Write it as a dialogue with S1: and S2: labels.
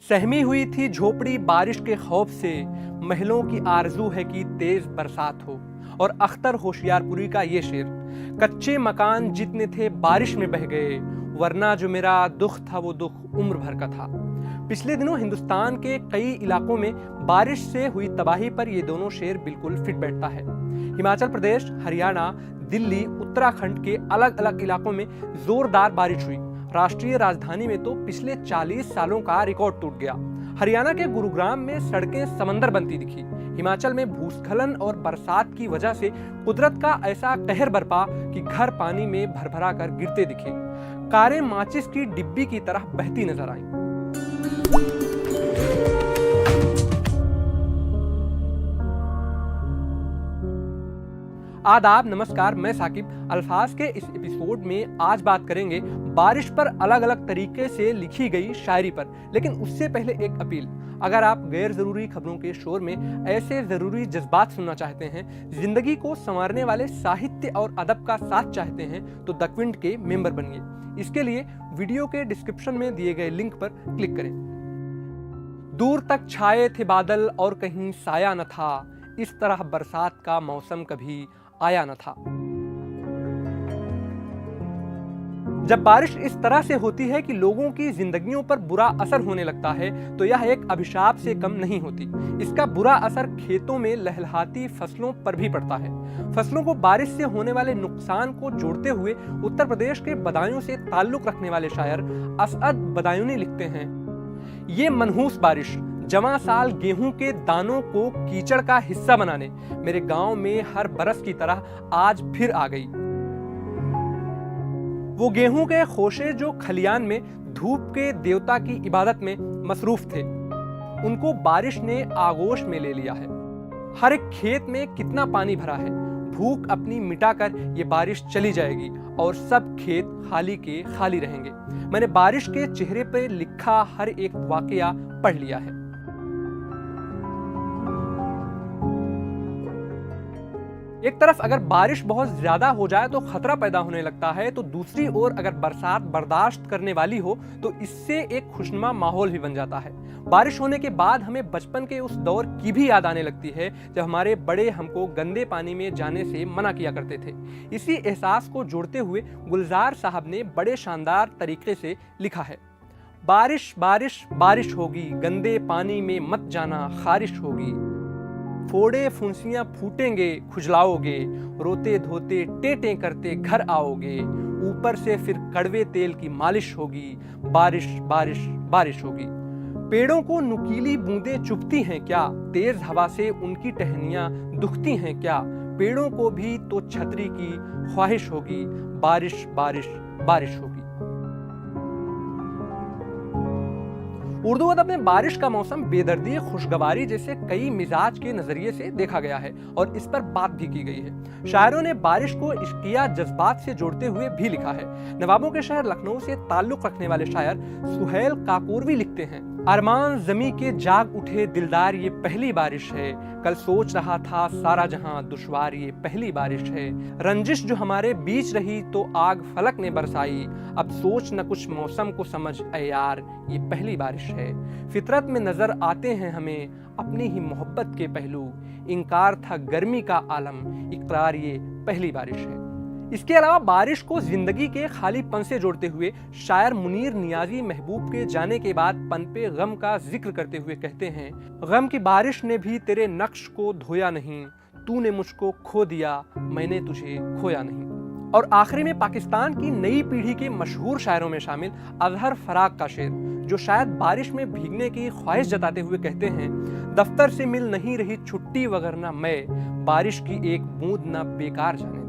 S1: सहमी हुई थी झोपड़ी बारिश के खौफ से, महलों की आरजू है कि तेज बरसात हो। और अख्तर होशियारपुरी का ये शेर, कच्चे मकान जितने थे बारिश में बह गए, वरना जो मेरा दुख था वो दुख उम्र भर का था। पिछले दिनों हिंदुस्तान के कई इलाकों में बारिश से हुई तबाही पर ये दोनों शेर बिल्कुल फिट बैठता है। हिमाचल प्रदेश, हरियाणा, दिल्ली, उत्तराखंड के अलग अलग इलाकों में जोरदार बारिश हुई। राष्ट्रीय राजधानी में तो पिछले 40 सालों का रिकॉर्ड टूट गया। हरियाणा के गुरुग्राम में सड़कें समंदर बनती दिखी। हिमाचल में भूस्खलन और बरसात की वजह से कुदरत का ऐसा कहर बरपा कि घर पानी में भरभरा कर गिरते दिखे। कारें माचिस की डिब्बी की तरह बहती नजर आईं। आदाब, नमस्कार, मैं साकिब। अल्फाज के इस एपिसोड में आज बात करेंगे बारिश पर अलग अलग तरीके से लिखी गई शायरी पर। लेकिन उससे पहले एक अपील, अगर आप गैर जरूरी खबरों के शोर में ऐसे जरूरी जज्बात सुनना चाहते हैं, जिंदगी को संवारने वाले साहित्य और अदब का साथ चाहते हैं, तो द क्विंट के मेंबर बनिए। इसके लिए वीडियो के डिस्क्रिप्शन में दिए गए लिंक पर क्लिक करें। दूर तक छाए थे बादल और कहीं साया न था, इस तरह बरसात का मौसम कभी आया न था। जब बारिश इस तरह से होती है कि लोगों की जिंदगियों पर बुरा असर होने लगता है, तो यह एक अभिशाप से कम नहीं होती। इसका बुरा असर खेतों में लहलहाती फसलों पर भी पड़ता है। फसलों को बारिश से होने वाले नुकसान को जोड़ते हुए उत्तर प्रदेश के बदायूं से ताल्लुक रखने वाले शायर असअद बदायूनी लिखते हैं, ये मनहूस बारिश जवां साल गेहूं के दानों को कीचड़ का हिस्सा बनाने मेरे गांव में हर बरस की तरह आज फिर आ गई। वो गेहूं के खोशे जो खलियान में धूप के देवता की इबादत में मसरूफ थे, उनको बारिश ने आगोश में ले लिया है। हर एक खेत में कितना पानी भरा है, भूख अपनी मिटाकर ये बारिश चली जाएगी और सब खेत खाली के खाली रहेंगे। मैंने बारिश के चेहरे पर लिखा हर एक वाकया पढ़ लिया है। एक तरफ अगर बारिश बहुत ज्यादा हो जाए तो खतरा पैदा होने लगता है, तो दूसरी ओर अगर बरसात बर्दाश्त करने वाली हो तो इससे एक खुशनुमा माहौल भी बन जाता है। बारिश होने के बाद हमें बचपन के उस दौर की भी याद आने लगती है जब हमारे बड़े हमको गंदे पानी में जाने से मना किया करते थे। इसी एहसास को जोड़ते हुए गुलजार साहब ने बड़े शानदार तरीके से लिखा है, बारिश बारिश बारिश होगी, गंदे पानी में मत जाना, खारिश होगी। फोड़े फुंसियां फूटेंगे, खुजलाओगे, रोते धोते टेटे करते घर आओगे, ऊपर से फिर कड़वे तेल की मालिश होगी, बारिश बारिश बारिश होगी। पेड़ों को नुकीली बूंदें चुभती हैं क्या, तेज हवा से उनकी टहनियां दुखती हैं क्या, पेड़ों को भी तो छतरी की ख्वाहिश होगी, बारिश बारिश बारिश होगी। उर्दू अदब में बारिश का मौसम बेदर्दी, खुशगवारी जैसे कई मिजाज के नजरिए से देखा गया है और इस पर बात भी की गई है। शायरों ने बारिश को इश्किया जज्बात से जोड़ते हुए भी लिखा है। नवाबों के शहर लखनऊ से ताल्लुक रखने वाले शायर सुहेल काकोरवी लिखते हैं, अरमान जमी के जाग उठे दिलदार, ये पहली बारिश है, कल सोच रहा था सारा जहां दुश्वार, ये पहली बारिश है, रंजिश जो हमारे बीच रही तो आग फलक ने बरसाई, अब सोच न कुछ मौसम को समझ ऐ यार, ये पहली बारिश है, फितरत में नजर आते हैं हमें अपनी ही मोहब्बत के पहलू, इनकार था गर्मी का आलम, इकरार ये पहली बारिश है। इसके अलावा बारिश को जिंदगी के खालीपन से जोड़ते हुए शायर मुनीर नियाजी महबूब के जाने के बाद पनपे गम का जिक्र करते हुए कहते हैं, गम की बारिश ने भी तेरे नक्श को धोया नहीं, तूने मुझको खो दिया, मैंने तुझे खोया नहीं। और आखिरी में पाकिस्तान की नई पीढ़ी के मशहूर शायरों में शामिल अजहर फराग का शेर, जो शायद बारिश में भीगने की ख्वाहिश जताते हुए कहते हैं, दफ्तर से मिल नहीं रही छुट्टी वगरना मैं, बारिश की एक बूंद ना बेकार जाने।